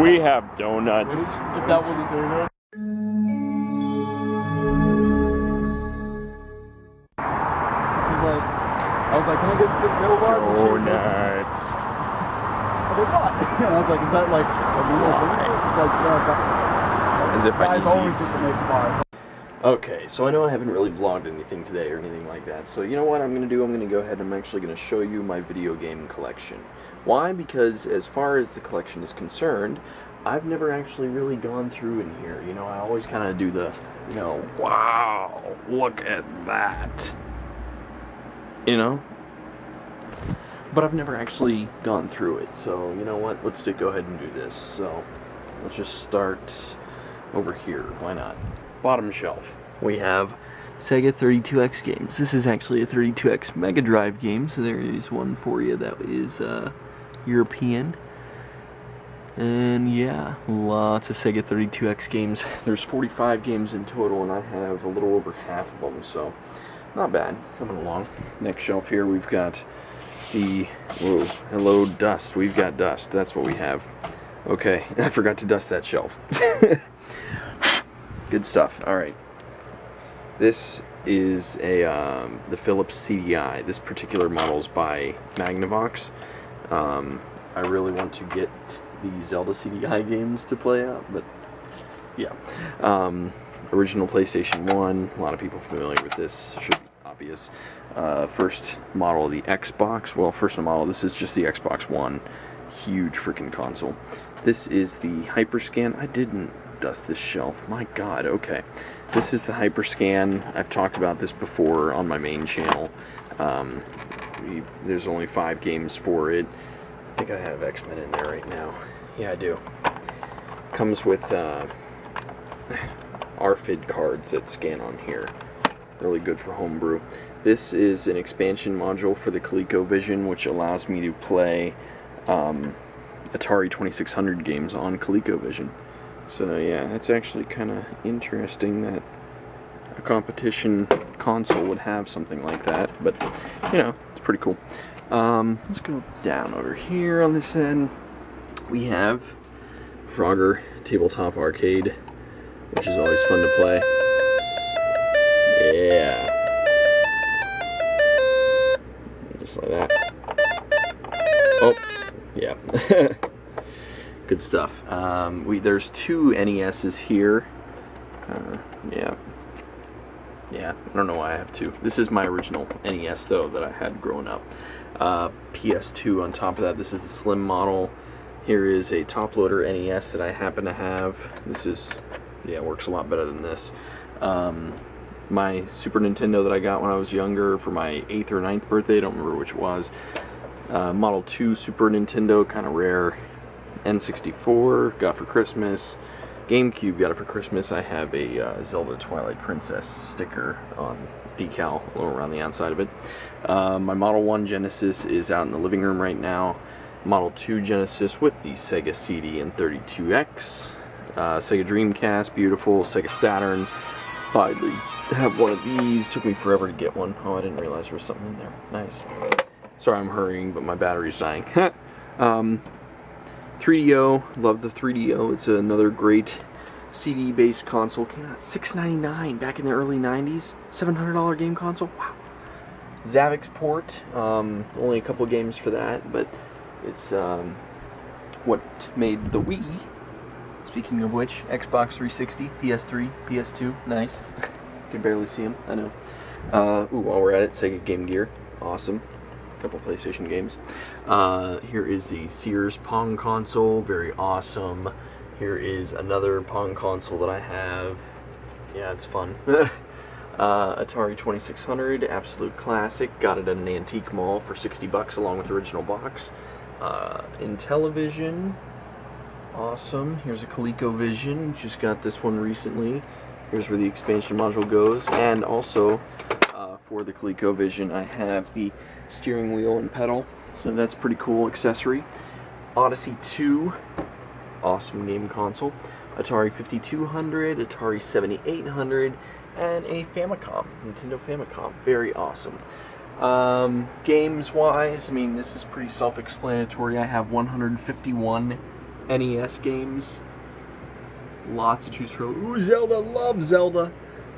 We have donuts. If that was there. She's like, I was like, can I get 6 millibars? Donuts. And they're not. And I was like, is that like a normal thing? She's like, yeah, as if I need these. think to make 5. Okay, so I know I haven't really vlogged anything today or anything like that, so you know what I'm going to do? I'm going to go ahead and I'm actually going to show you my video game collection. Why? Because as far as the collection is concerned, I've never actually really gone through in here. You know, I always kind of do the, you know, wow, look at that. You know? But I've never actually gone through it, so you know what? Let's go ahead and do this. So, let's just start over here. Why not? Bottom shelf. We have Sega 32X games. This is actually a 32X Mega Drive game, so there is one for you that is European. And yeah, lots of Sega 32X games. There's 45 games in total, and I have a little over half of them, so not bad. Coming along. Next shelf here, we've got the, whoa, hello dust. We've got dust. That's what we have. Okay, I forgot to dust that shelf. Good stuff. All right. This is a the Philips CDI. This particular model is by Magnavox. I really want to get the Zelda CDI games to play out, but yeah. Original PlayStation 1. A lot of people familiar with this. Should be obvious. First model of the Xbox. Well, first model. This is just the Xbox One. Huge freaking console. This is the Hyperscan. I didn't dust this shelf. My God, okay. This is the Hyperscan. I've talked about this before on my main channel. There's only 5 games for it. I think I have X-Men in there right now. Yeah, I do. Comes with RFID cards that scan on here. Really good for homebrew. This is an expansion module for the ColecoVision, which allows me to play Atari 2600 games on ColecoVision. So yeah, it's actually kind of interesting that a competition console would have something like that, but you know, it's pretty cool. Let's go down over here on this end. We have Frogger Tabletop Arcade, which is always fun to play. Yeah. Just like that. Oh, yeah. Good stuff. There's 2 NESs here. Yeah, I don't know why I have 2. This is my original NES, though, that I had growing up. PS2 on top of that. This is the slim model. Here is a top-loader NES that I happen to have. This is, yeah, works a lot better than this. My Super Nintendo that I got when I was younger for my 8th or 9th birthday, I don't remember which it was. Model 2 Super Nintendo, kind of rare. N64 got for Christmas. GameCube got it for Christmas. I have a Zelda Twilight Princess sticker on decal around the outside of it. My Model 1 Genesis is out in the living room right now. Model 2 Genesis with the Sega CD and 32X. Sega Dreamcast, beautiful. Sega Saturn. Finally have one of these. Took me forever to get one. Oh, I didn't realize there was something in there. Nice. Sorry I'm hurrying, but my battery's dying. 3DO, love the 3DO. It's another great CD-based console. Came out $6.99 back in the early 90s. $700 game console. Wow. Zavix port. Only a couple games for that, but it's what made the Wii. Speaking of which, Xbox 360, PS3, PS2. Nice. Can barely see them. I know. While we're at it, Sega Game Gear. Awesome. Couple PlayStation games. Here is the Sears Pong console, very awesome. Here is another Pong console that I have. Yeah, it's fun. Atari 2600, absolute classic. Got it at an antique mall for $60 along with the original box. Intellivision, awesome. Here's a ColecoVision, just got this one recently. Here's where the expansion module goes, and also for the ColecoVision I have the steering wheel and pedal, so that's pretty cool accessory. Odyssey 2, awesome game console. Atari 5200, Atari 7800, and a Famicom, Nintendo Famicom, very awesome. Games wise, I mean, this is pretty self-explanatory. I have 151 NES games. Lots to choose from. Ooh, Zelda, love Zelda.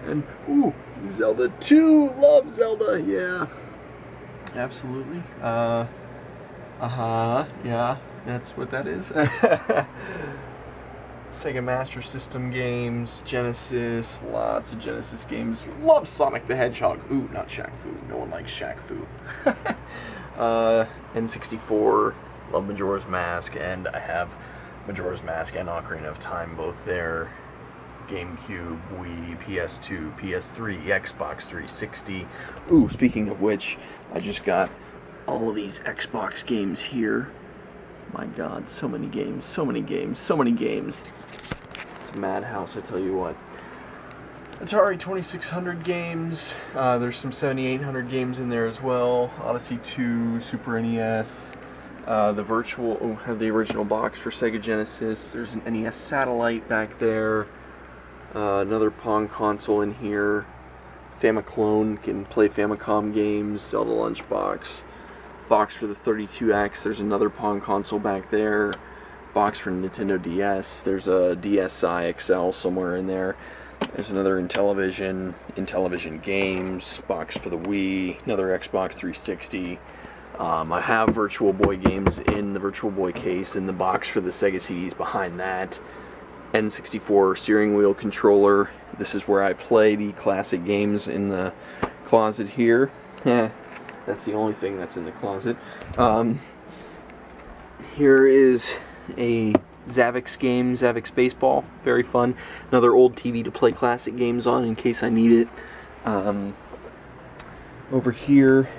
And ooh, Zelda 2, love Zelda, yeah. Absolutely. Yeah, that's what that is. Sega Master System games, Genesis, lots of Genesis games. Love Sonic the Hedgehog. Ooh, not Shaq Fu. No one likes Shaq Fu. N64, love Majora's Mask, and I have Majora's Mask and Ocarina of Time both there. GameCube, Wii, PS2, PS3, Xbox 360. Ooh, speaking of which, I just got all of these Xbox games here. My God, so many games, so many games, so many games. It's a madhouse, I tell you what. Atari 2600 games. There's some 7800 games in there as well. Odyssey 2, Super NES. The virtual, have the original box for Sega Genesis. There's an NES satellite back there. Another Pong console in here. Famiclone, can play Famicom games. Zelda Lunchbox. Box for the 32X. There's another Pong console back there. Box for Nintendo DS. There's a DSi XL somewhere in there. There's another Intellivision games. Box for the Wii. Another Xbox 360. I have Virtual Boy games in the Virtual Boy case, and the box for the Sega CDs behind that. N64 steering wheel controller. This is where I play the classic games in the closet here. That's the only thing that's in the closet. Here is a Zavix game, Zavix Baseball. Very fun. Another old TV to play classic games on in case I need it. Over here,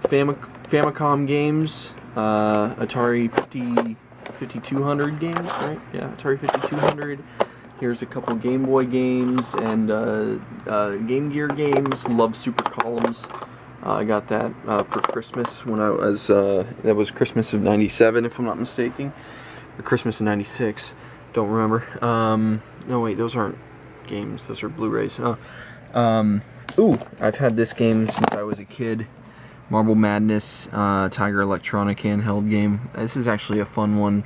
Famicom games, Atari 5200 games, right? Yeah, Atari 5200. Here's a couple Game Boy games and Game Gear games. Love Super Columns. I got that for Christmas when I was, that was Christmas of 97 if I'm not mistaken. Or Christmas of 96. Don't remember. No wait, those aren't games. Those are Blu-rays. Ooh, I've had this game since I was a kid. Marble Madness, Tiger Electronic handheld game. This is actually a fun one.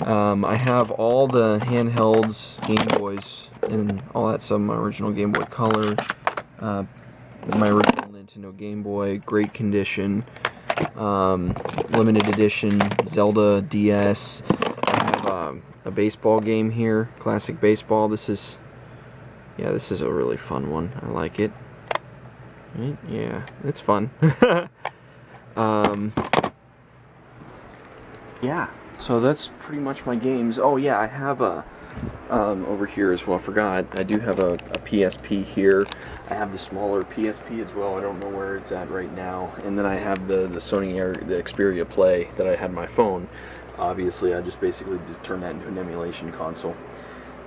I have all the handhelds, Game Boys, and all that stuff. My original Game Boy Color, my original Nintendo Game Boy, great condition. Limited edition Zelda DS. I have a baseball game here, classic baseball. This is a really fun one. I like it. Right? Yeah, it's fun. Yeah, so that's pretty much my games. Oh yeah, I have a over here as well. I forgot. I do have a PSP here. I have the smaller PSP as well. I don't know where it's at right now. And then I have the Sony the Xperia Play that I had on my phone. Obviously, I just basically turned that into an emulation console.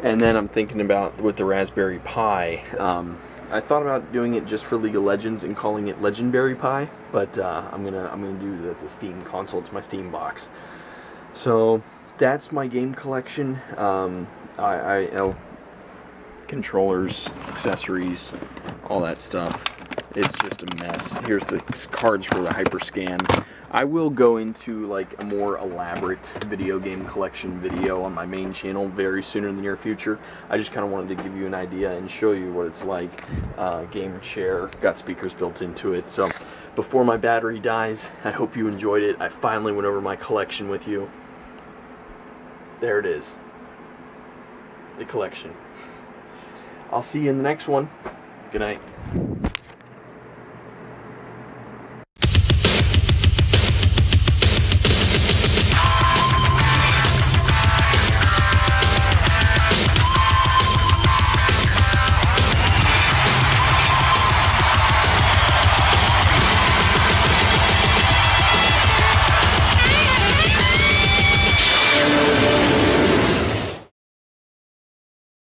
And then I'm thinking about with the Raspberry Pi. I thought about doing it just for League of Legends and calling it Legendary Pi, but I'm gonna do this as a Steam console. It's my Steam box. So that's my game collection. Controllers, accessories, all that stuff. It's just a mess. Here's the cards for the Hyperscan. I will go into like a more elaborate video game collection video on my main channel very soon in the near future. I just kind of wanted to give you an idea and show you what it's like. Gamer chair, got speakers built into it. So before my battery dies, I hope you enjoyed it. I finally went over my collection with you. There it is. The collection. I'll see you in the next one. Good night.